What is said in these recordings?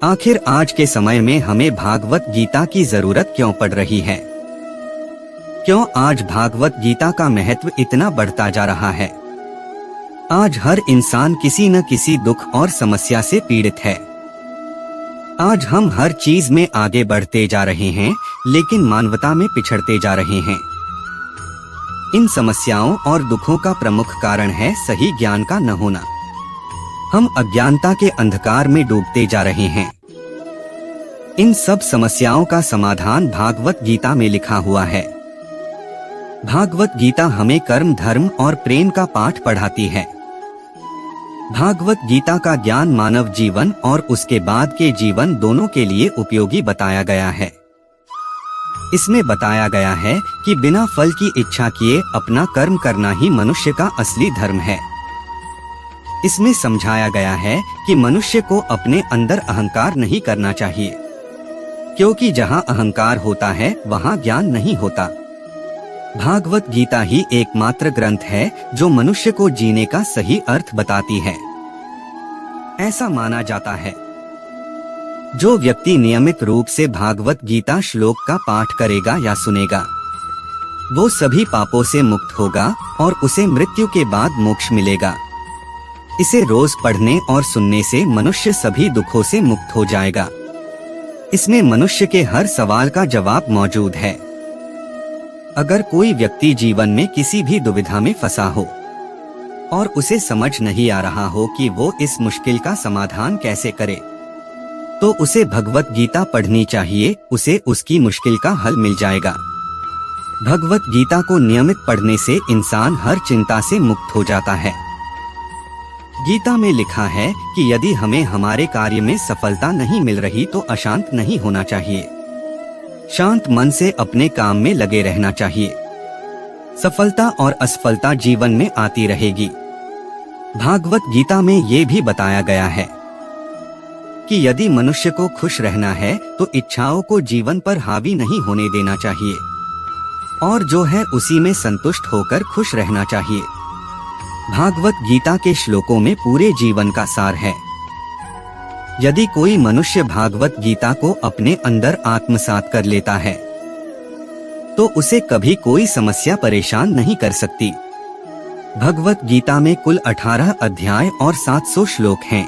आखिर आज के समय में हमें भागवत गीता की जरूरत क्यों पड़ रही है? क्यों आज भागवत गीता का महत्व इतना बढ़ता जा रहा है? आज हर इंसान किसी न किसी दुख और समस्या से पीड़ित है। आज हम हर चीज में आगे बढ़ते जा रहे हैं, लेकिन मानवता में पिछड़ते जा रहे हैं। इन समस्याओं और दुखों का प्रमुख कारण है सही ज्ञान का न होना। हम अज्ञानता के अंधकार में डूबते जा रहे हैं। इन सब समस्याओं का समाधान भागवत गीता में लिखा हुआ है। भागवत गीता हमें कर्म, धर्म और प्रेम का पाठ पढ़ाती है। भागवत गीता का ज्ञान मानव जीवन और उसके बाद के जीवन दोनों के लिए उपयोगी बताया गया है। इसमें बताया गया है कि बिना फल की इच्छा किए अपना कर्म करना ही मनुष्य का असली धर्म है। इसमें समझाया गया है कि मनुष्य को अपने अंदर अहंकार नहीं करना चाहिए, क्योंकि जहाँ अहंकार होता है वहाँ ज्ञान नहीं होता। भागवत गीता ही एकमात्र ग्रंथ है जो मनुष्य को जीने का सही अर्थ बताती है। ऐसा माना जाता है, जो व्यक्ति नियमित रूप से भागवत गीता श्लोक का पाठ करेगा या सुनेगा, वो सभी पापों से मुक्त होगा और उसे मृत्यु के बाद मोक्ष मिलेगा। इसे रोज पढ़ने और सुनने से मनुष्य सभी दुखों से मुक्त हो जाएगा। इसमें मनुष्य के हर सवाल का जवाब मौजूद है। अगर कोई व्यक्ति जीवन में किसी भी दुविधा में फंसा हो और उसे समझ नहीं आ रहा हो कि वो इस मुश्किल का समाधान कैसे करे, तो उसे भगवत गीता पढ़नी चाहिए। उसे उसकी मुश्किल का हल मिल जाएगा। भगवत गीता को नियमित पढ़ने से इंसान हर चिंता से मुक्त हो जाता है। गीता में लिखा है कि यदि हमें हमारे कार्य में सफलता नहीं मिल रही तो अशांत नहीं होना चाहिए। शांत मन से अपने काम में लगे रहना चाहिए। सफलता और असफलता जीवन में आती रहेगी। भागवत गीता में ये भी बताया गया है कि यदि मनुष्य को खुश रहना है तो इच्छाओं को जीवन पर हावी नहीं होने देना चाहिए और जो है उसी में संतुष्ट होकर खुश रहना चाहिए। भागवत गीता के श्लोकों में पूरे जीवन का सार है। यदि कोई मनुष्य भागवत गीता को अपने अंदर आत्मसात कर लेता है तो उसे कभी कोई समस्या परेशान नहीं कर सकती। भगवत गीता में कुल 18 अध्याय और 700 श्लोक हैं,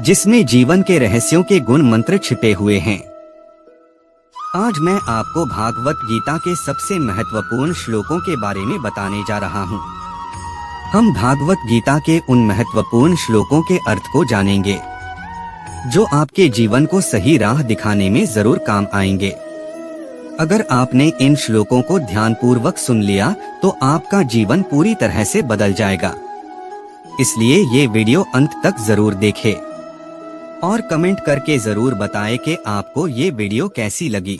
जिसमें जीवन के रहस्यों के गुण मंत्र छिपे हुए हैं। आज मैं आपको भागवत गीता के सबसे महत्वपूर्ण श्लोकों के बारे में बताने जा रहा हूँ। हम भागवत गीता के उन महत्वपूर्ण श्लोकों के अर्थ को जानेंगे जो आपके जीवन को सही राह दिखाने में जरूर काम आएंगे। अगर आपने इन श्लोकों को ध्यानपूर्वक सुन लिया तो आपका जीवन पूरी तरह से बदल जाएगा। इसलिए ये वीडियो अंत तक जरूर देखें और कमेंट करके जरूर बताएं कि आपको ये वीडियो कैसी लगी,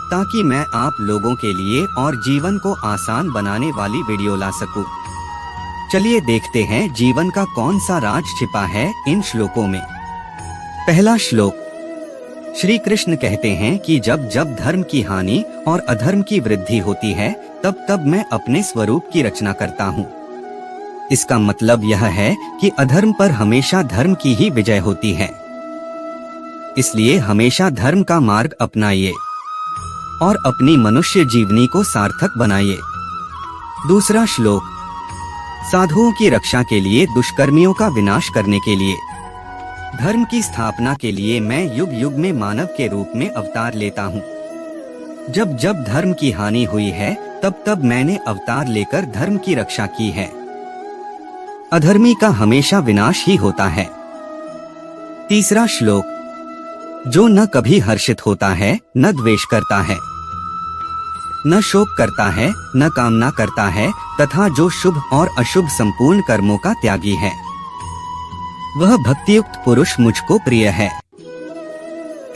ताकि मैं आप लोगों के लिए और जीवन को आसान बनाने वाली वीडियो ला सकूं। चलिए देखते हैं जीवन का कौन सा राज छिपा है इन श्लोकों में। पहला श्लोक, श्री कृष्ण कहते हैं कि जब जब धर्म की हानि और अधर्म की वृद्धि होती है तब तब मैं अपने स्वरूप की रचना करता हूँ। इसका मतलब यह है कि अधर्म पर हमेशा धर्म की ही विजय होती है। इसलिए हमेशा धर्म का मार्ग अपनाइए और अपनी मनुष्य जीवनी को सार्थक बनाइए। दूसरा श्लोक, साधुओं की रक्षा के लिए, दुष्कर्मियों का विनाश करने के लिए, धर्म की स्थापना के लिए मैं युग युग में मानव के रूप में अवतार लेता हूँ। जब जब धर्म की हानि हुई है तब तब मैंने अवतार लेकर धर्म की रक्षा की है। अधर्मी का हमेशा विनाश ही होता है। तीसरा श्लोक, जो न कभी हर्षित होता है न द्वेष करता है, न शोक करता है न कामना करता है, तथा जो शुभ और अशुभ संपूर्ण कर्मों का त्यागी है, वह भक्तियुक्त पुरुष मुझको प्रिय है।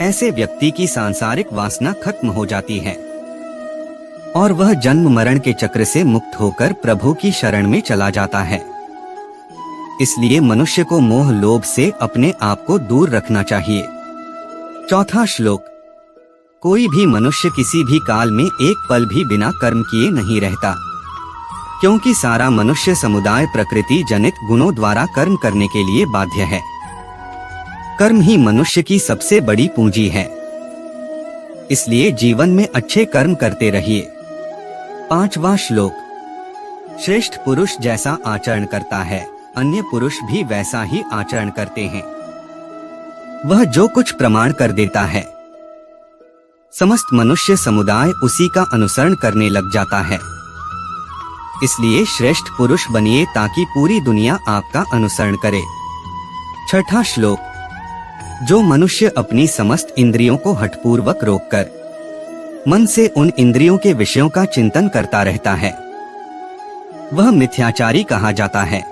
ऐसे व्यक्ति की सांसारिक वासना खत्म हो जाती है और वह जन्म मरण के चक्र से मुक्त होकर प्रभु की शरण में चला जाता है। इसलिए मनुष्य को मोह लोभ से अपने आप को दूर रखना चाहिए। चौथा श्लोक, कोई भी मनुष्य किसी भी काल में एक पल भी बिना कर्म किए नहीं रहता, क्योंकि सारा मनुष्य समुदाय प्रकृति जनित गुणों द्वारा कर्म करने के लिए बाध्य है। कर्म ही मनुष्य की सबसे बड़ी पूंजी है, इसलिए जीवन में अच्छे कर्म करते रहिए। 5वां श्लोक। श्रेष्ठ पुरुष जैसा आचरण करता है, अन्य पुरुष भी वैसा ही आचरण करते हैं। वह जो कुछ प्रमाण कर देता है, समस्त मनुष्य समुदाय उसी का अनुसरण करने लग जाता है। इसलिए श्रेष्ठ पुरुष बनिए ताकि पूरी दुनिया आपका अनुसरण करे। 6वां श्लोक। जो मनुष्य अपनी समस्त इंद्रियों को हठपूर्वक रोककर मन से उन इंद्रियों के विषयों का चिंतन करता रहता है, वह मिथ्याचारी कहा जाता है।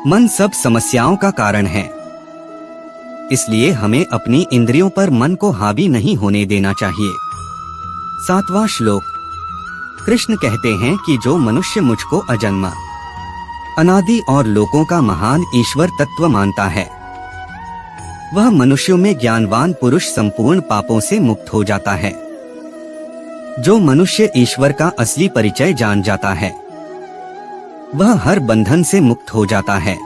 मन सब समस्याओं का कारण है, इसलिए हमें अपनी इंद्रियों पर मन को हावी नहीं होने देना चाहिए। 7वां श्लोक। कृष्ण कहते हैं कि जो मनुष्य मुझको अजन्मा, अनादि और लोकों का महान ईश्वर तत्व मानता है, वह मनुष्यों में ज्ञानवान पुरुष संपूर्ण पापों से मुक्त हो जाता है। जो मनुष्य ईश्वर का असली परिचय जान जाता है, वह हर बंधन से मुक्त हो जाता है।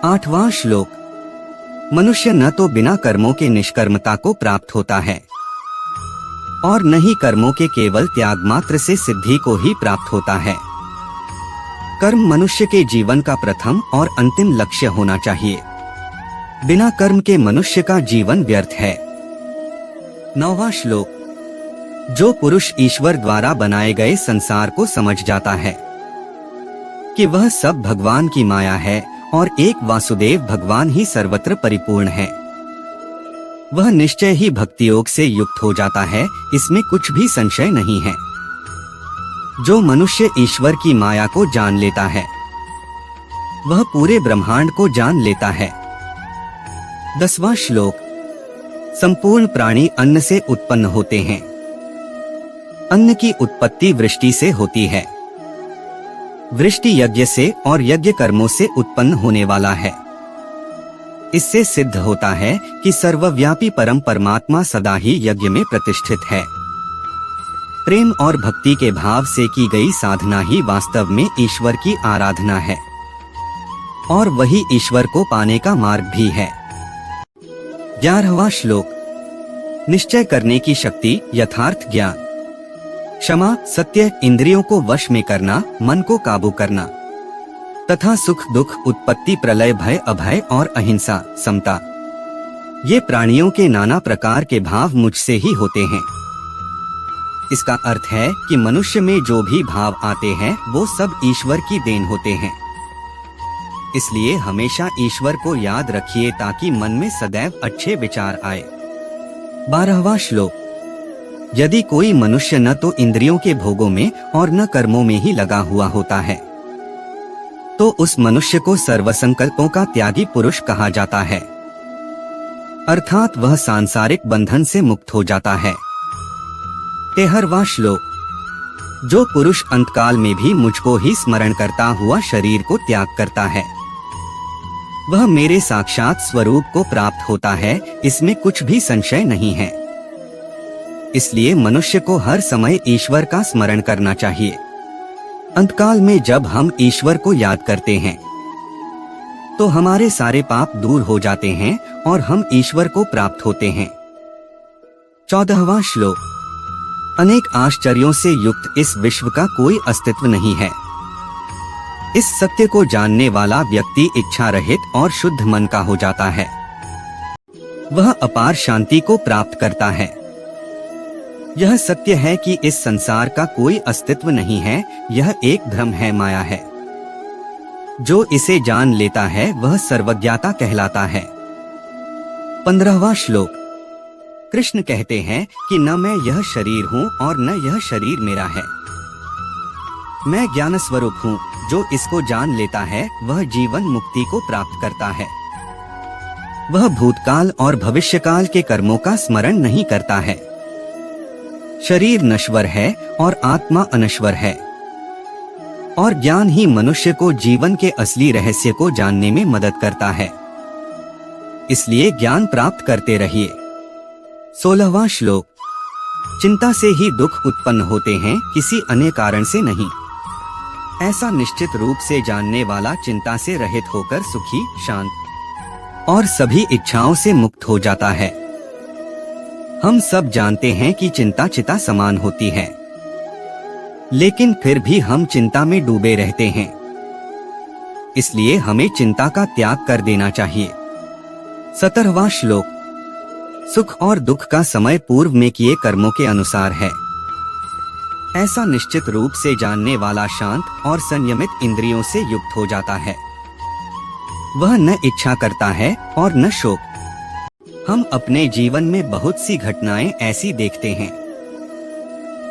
8वां श्लोक। मनुष्य न तो बिना कर्मों के निष्कर्मता को प्राप्त होता है और न ही कर्मों के केवल त्याग मात्र से सिद्धि को ही प्राप्त होता है। कर्म मनुष्य के जीवन का प्रथम और अंतिम लक्ष्य होना चाहिए। बिना कर्म के मनुष्य का जीवन व्यर्थ है। 9वां श्लोक। जो पुरुष ईश्वर द्वारा बनाए गए संसार को समझ जाता है कि वह सब भगवान की माया है और एक वासुदेव भगवान ही सर्वत्र परिपूर्ण है, वह निश्चय ही भक्ति योग से युक्त हो जाता है, इसमें कुछ भी संशय नहीं है। जो मनुष्य ईश्वर की माया को जान लेता है, वह पूरे ब्रह्मांड को जान लेता है। 10वां श्लोक। संपूर्ण प्राणी अन्न से उत्पन्न होते हैं। अन्न की उत्पत्ति वृष्टि से होती है। वृष्टि यज्ञ से और यज्ञ कर्मों से उत्पन्न होने वाला है। इससे सिद्ध होता है कि सर्वव्यापी परम परमात्मा सदा ही यज्ञ में प्रतिष्ठित है। प्रेम और भक्ति के भाव से की गई साधना ही वास्तव में ईश्वर की आराधना है और वही ईश्वर को पाने का मार्ग भी है। 11वां श्लोक। निश्चय करने की शक्ति, यथार्थ ज्ञान, क्षमा, सत्य, इंद्रियों को वश में करना, मन को काबू करना तथा सुख दुख, उत्पत्ति प्रलय, भय अभय और अहिंसा, समता, ये प्राणियों के नाना प्रकार के भाव मुझसे ही होते हैं। इसका अर्थ है कि मनुष्य में जो भी भाव आते हैं वो सब ईश्वर की देन होते हैं। इसलिए हमेशा ईश्वर को याद रखिए ताकि मन में सदैव अच्छे विचार आए। 12वां श्लोक। यदि कोई मनुष्य न तो इंद्रियों के भोगों में और न कर्मों में ही लगा हुआ होता है, तो उस मनुष्य को सर्वसंकल्पों का त्यागी पुरुष कहा जाता है, अर्थात वह सांसारिक बंधन से मुक्त हो जाता है। 13वां श्लोक। जो पुरुष अंतकाल में भी मुझको ही स्मरण करता हुआ शरीर को त्याग करता है, वह मेरे साक्षात स्वरूप को प्राप्त होता है, इसमें कुछ भी संशय नहीं है। इसलिए मनुष्य को हर समय ईश्वर का स्मरण करना चाहिए। अंतकाल में जब हम ईश्वर को याद करते हैं तो हमारे सारे पाप दूर हो जाते हैं और हम ईश्वर को प्राप्त होते हैं। 14वां श्लोक। अनेक आश्चर्यों से युक्त इस विश्व का कोई अस्तित्व नहीं है। इस सत्य को जानने वाला व्यक्ति इच्छा रहित और शुद्ध मन का हो जाता है। वह अपार शांति को प्राप्त करता है। यह सत्य है कि इस संसार का कोई अस्तित्व नहीं है, यह एक भ्रम है, माया है। जो इसे जान लेता है वह सर्वज्ञाता कहलाता है। 15वां श्लोक। कृष्ण कहते हैं कि न मैं यह शरीर हूँ और न यह शरीर मेरा है। मैं ज्ञान स्वरूप हूँ, जो इसको जान लेता है वह जीवन मुक्ति को प्राप्त करता है। वह भूतकाल और भविष्यकाल के कर्मों का स्मरण नहीं करता है। शरीर नश्वर है और आत्मा अनश्वर है और ज्ञान ही मनुष्य को जीवन के असली रहस्य को जानने में मदद करता है। इसलिए ज्ञान प्राप्त करते रहिए। 16वां श्लोक। चिंता से ही दुख उत्पन्न होते हैं, किसी अन्य कारण से नहीं। ऐसा निश्चित रूप से जानने वाला चिंता से रहित होकर सुखी, शांत और सभी इच्छाओं से मुक्त हो जाता है। हम सब जानते हैं कि चिंता चिता समान होती है, लेकिन फिर भी हम चिंता में डूबे रहते हैं। इसलिए हमें चिंता का त्याग कर देना चाहिए। 17वां श्लोक। सुख और दुख का समय पूर्व में किए कर्मों के अनुसार है। ऐसा निश्चित रूप से जानने वाला शांत और संयमित इंद्रियों से युक्त हो जाता है। वह न इच्छा करता है और न शोक। हम अपने जीवन में बहुत सी घटनाएं ऐसी देखते हैं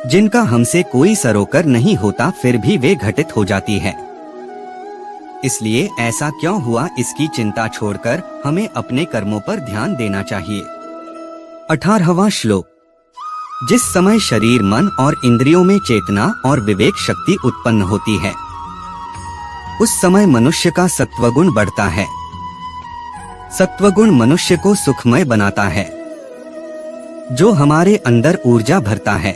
जिनका हमसे कोई सरोकार नहीं होता, फिर भी वे घटित हो जाती है। इसलिए ऐसा क्यों हुआ, इसकी चिंता छोड़कर हमें अपने कर्मों पर ध्यान देना चाहिए। 18वां श्लोक। जिस समय शरीर, मन और इंद्रियों में चेतना और विवेक शक्ति उत्पन्न होती है, उस समय मनुष्य का सत्वगुण बढ़ता है। सत्वगुण मनुष्य को सुखमय बनाता है, जो हमारे अंदर ऊर्जा भरता है।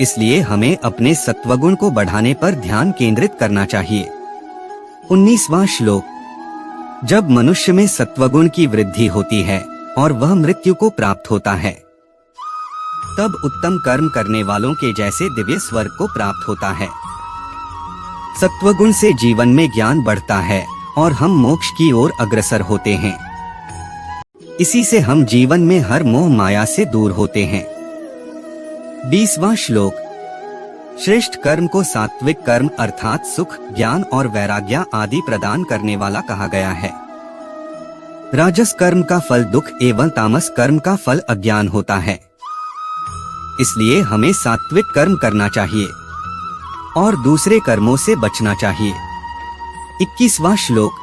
इसलिए हमें अपने सत्वगुण को बढ़ाने पर ध्यान केंद्रित करना चाहिए। 19वां श्लोक। जब मनुष्य में सत्वगुण की वृद्धि होती है और वह मृत्यु को प्राप्त होता है, तब उत्तम कर्म करने वालों के जैसे दिव्य स्वर्ग को प्राप्त होता है। सत्वगुण से जीवन में ज्ञान बढ़ता है और हम मोक्ष की ओर अग्रसर होते हैं। इसी से हम जीवन में हर मोह माया से दूर होते हैं। 20वां श्लोक। श्रेष्ठ कर्म को सात्विक कर्म अर्थात सुख, ज्ञान और वैराग्य आदि प्रदान करने वाला कहा गया है। राजस कर्म का फल दुख एवं तामस कर्म का फल अज्ञान होता है। इसलिए हमें सात्विक कर्म करना चाहिए और दूसरे कर्मों से बचना चाहिए। 21वां श्लोक।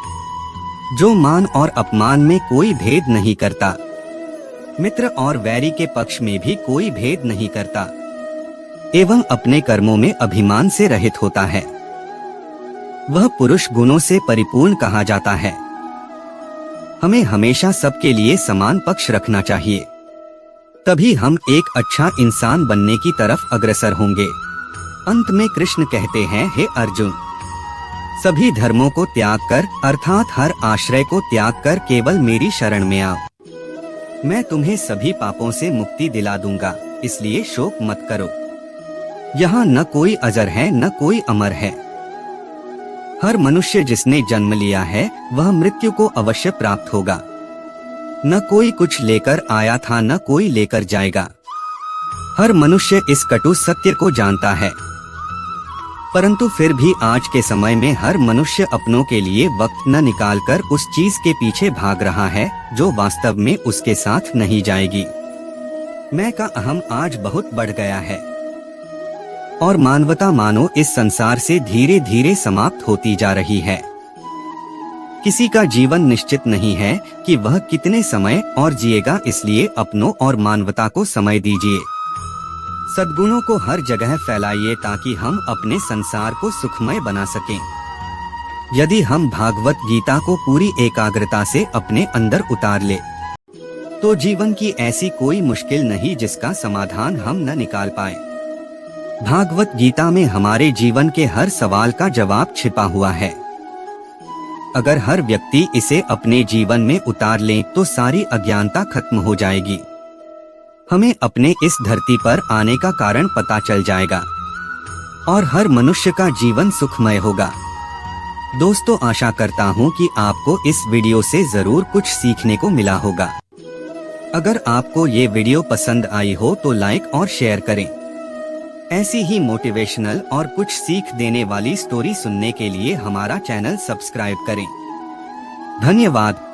जो मान और अपमान में कोई भेद नहीं करता, मित्र और वैरी के पक्ष में भी कोई भेद नहीं करता, एवं अपने कर्मों में अभिमान से रहित होता है, वह पुरुष गुणों से परिपूर्ण कहा जाता है। हमें हमेशा सबके लिए समान पक्ष रखना चाहिए, तभी हम एक अच्छा इंसान बनने की तरफ अग्रसर होंगे। अंत में कृष्ण कहते हैं, हे अर्जुन, सभी धर्मों को त्याग कर अर्थात हर आश्रय को त्याग कर केवल मेरी शरण में आओ। मैं तुम्हें सभी पापों से मुक्ति दिला दूंगा, इसलिए शोक मत करो। यहाँ न कोई अजर है न कोई अमर है। हर मनुष्य जिसने जन्म लिया है वह मृत्यु को अवश्य प्राप्त होगा। न कोई कुछ लेकर आया था न कोई लेकर जाएगा। हर मनुष्य इस कटु सत्य को जानता है, परंतु फिर भी आज के समय में हर मनुष्य अपनों के लिए वक्त न निकालकर उस चीज के पीछे भाग रहा है जो वास्तव में उसके साथ नहीं जाएगी। मैं का अहम आज बहुत बढ़ गया है और मानवता मानो इस संसार से धीरे धीरे समाप्त होती जा रही है। किसी का जीवन निश्चित नहीं है कि वह कितने समय और जिएगा, इसलिए अपनों और मानवता को समय दीजिए। सद्गुणों को हर जगह फैलाइए ताकि हम अपने संसार को सुखमय बना सकें। यदि हम भागवत गीता को पूरी एकाग्रता से अपने अंदर उतार ले, तो जीवन की ऐसी कोई मुश्किल नहीं जिसका समाधान हम न निकाल पाए। भागवत गीता में हमारे जीवन के हर सवाल का जवाब छिपा हुआ है। अगर हर व्यक्ति इसे अपने जीवन में उतार ले तो सारी अज्ञानता खत्म हो जाएगी। हमें अपने इस धरती पर आने का कारण पता चल जाएगा और हर मनुष्य का जीवन सुखमय होगा। दोस्तों, आशा करता हूँ कि आपको इस वीडियो से जरूर कुछ सीखने को मिला होगा। अगर आपको ये वीडियो पसंद आई हो तो लाइक और शेयर करें। ऐसी ही मोटिवेशनल और कुछ सीख देने वाली स्टोरी सुनने के लिए हमारा चैनल सब्सक्राइब करें। धन्यवाद।